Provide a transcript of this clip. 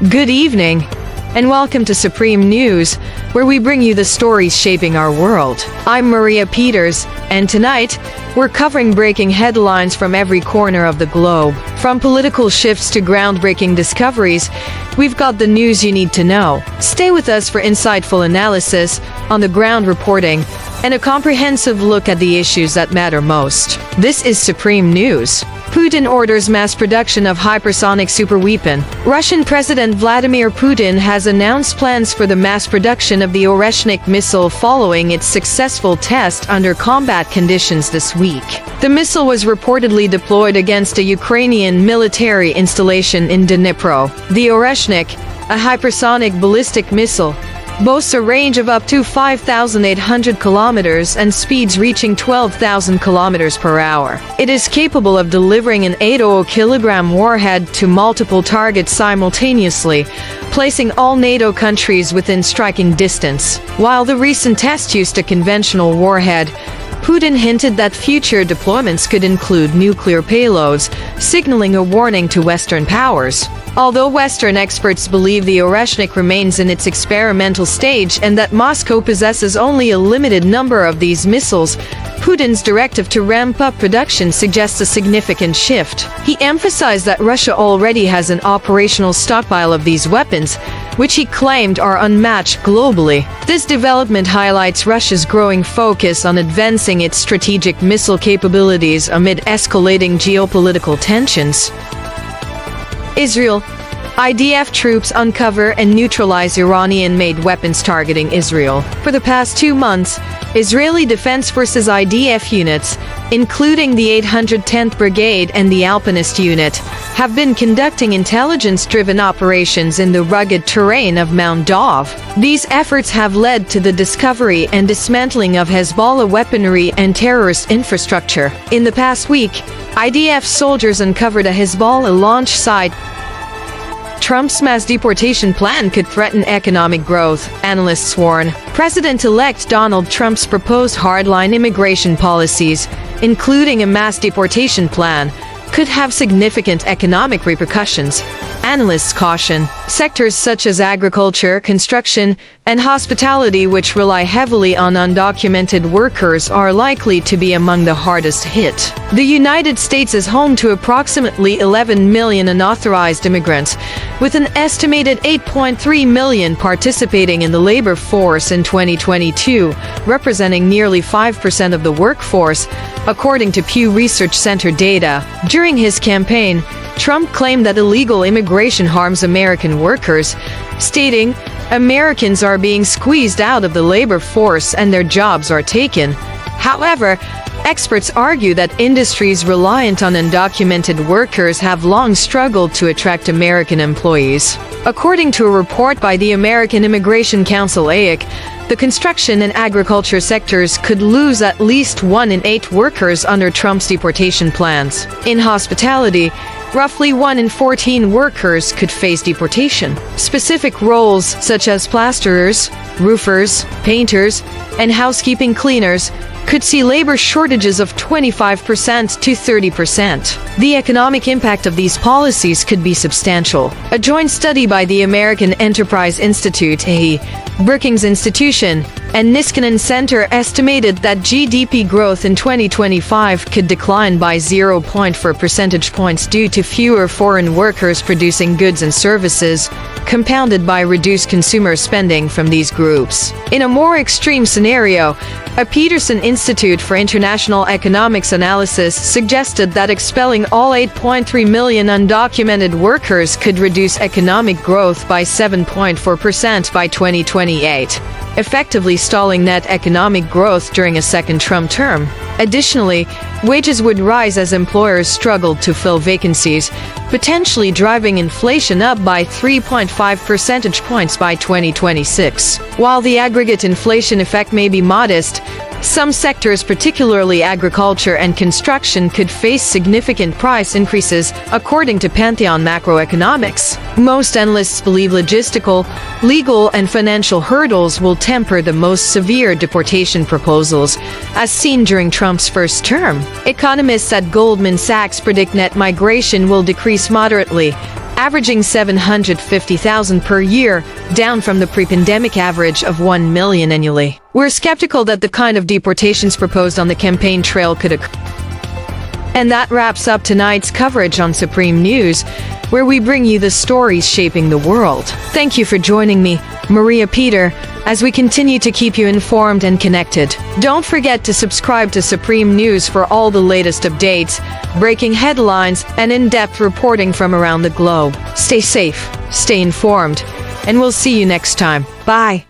Good evening, and welcome to Supreme News, where we bring you the stories shaping our world. I'm Maria Peters, and tonight, we're covering breaking headlines from every corner of the globe. From political shifts to groundbreaking discoveries, we've got the news you need to know. Stay with us for insightful analysis, on-the-ground reporting, and a comprehensive look at the issues that matter most. This is Supreme News. Putin orders mass production of hypersonic superweapon. Russian President Vladimir Putin has announced plans for the mass production of the Oreshnik missile following its successful test under combat conditions this week. The missile was reportedly deployed against a Ukrainian military installation in Dnipro. The Oreshnik, a hypersonic ballistic missile, boasts a range of up to 5,800 kilometers and speeds reaching 12,000 kilometers per hour. It is capable of delivering an 80-kilogram warhead to multiple targets simultaneously, placing all NATO countries within striking distance. While the recent test used a conventional warhead, Putin hinted that future deployments could include nuclear payloads, signaling a warning to Western powers. Although Western experts believe the Oreshnik remains in its experimental stage and that Moscow possesses only a limited number of these missiles, Putin's directive to ramp up production suggests a significant shift. He emphasized that Russia already has an operational stockpile of these weapons, which he claimed are unmatched globally. This development highlights Russia's growing focus on advancing its strategic missile capabilities amid escalating geopolitical tensions. Israel. IDF troops uncover and neutralize Iranian-made weapons targeting Israel. For the past 2 months, Israeli Defense Forces IDF units, including the 810th Brigade and the Alpinist Unit, have been conducting intelligence-driven operations in the rugged terrain of Mount Dov. These efforts have led to the discovery and dismantling of Hezbollah weaponry and terrorist infrastructure. In the past week, IDF soldiers uncovered a Hezbollah launch site. Trump's mass deportation plan could threaten economic growth, analysts warn. President-elect Donald Trump's proposed hardline immigration policies, including a mass deportation plan, could have significant economic repercussions. Analysts caution. Sectors such as agriculture, construction, and hospitality, which rely heavily on undocumented workers, are likely to be among the hardest hit. The United States is home to approximately 11 million unauthorized immigrants, with an estimated 8.3 million participating in the labor force in 2022, representing nearly 5% of the workforce, according to Pew Research Center data. During his campaign, Trump claimed that illegal immigration harms American workers, stating, "Americans are being squeezed out of the labor force and their jobs are taken." However, experts argue that industries reliant on undocumented workers have long struggled to attract American employees. According to a report by the American Immigration Council (AIC), the construction and agriculture sectors could lose at least 1 in 8 workers under Trump's deportation plans. In hospitality, roughly 1 in 14 workers could face deportation. Specific roles such as plasterers, roofers, painters, and housekeeping cleaners could see labor shortages of 25% to 30%. The economic impact of these policies could be substantial. A joint study by the American Enterprise Institute, a Brookings Institution, and Niskanen Center estimated that GDP growth in 2025 could decline by 0.4 percentage points due to fewer foreign workers producing goods and services, compounded by reduced consumer spending from these groups. In a more extreme scenario, a Peterson Institute for International Economics Analysis suggested that expelling all 8.3 million undocumented workers could reduce economic growth by 7.4% by 2028, effectively stalling net economic growth during a second Trump term. Additionally, wages would rise as employers struggled to fill vacancies, potentially driving inflation up by 3.5 percentage points by 2026. While the aggregate inflation effect may be modest, some sectors, particularly agriculture and construction, could face significant price increases, according to Pantheon Macroeconomics. Most analysts believe logistical, legal, and financial hurdles will temper the most severe deportation proposals, as seen during Trump's first term. Economists at Goldman Sachs predict net migration will decrease moderately, averaging 750,000 per year, down from the pre-pandemic average of 1 million annually. We're skeptical that the kind of deportations proposed on the campaign trail could occur. And that wraps up tonight's coverage on Supreme News, where we bring you the stories shaping the world. Thank you for joining me, Maria Peter, as we continue to keep you informed and connected. Don't forget to subscribe to Supreme News for all the latest updates, breaking headlines, and in-depth reporting from around the globe. Stay safe, stay informed, and we'll see you next time. Bye.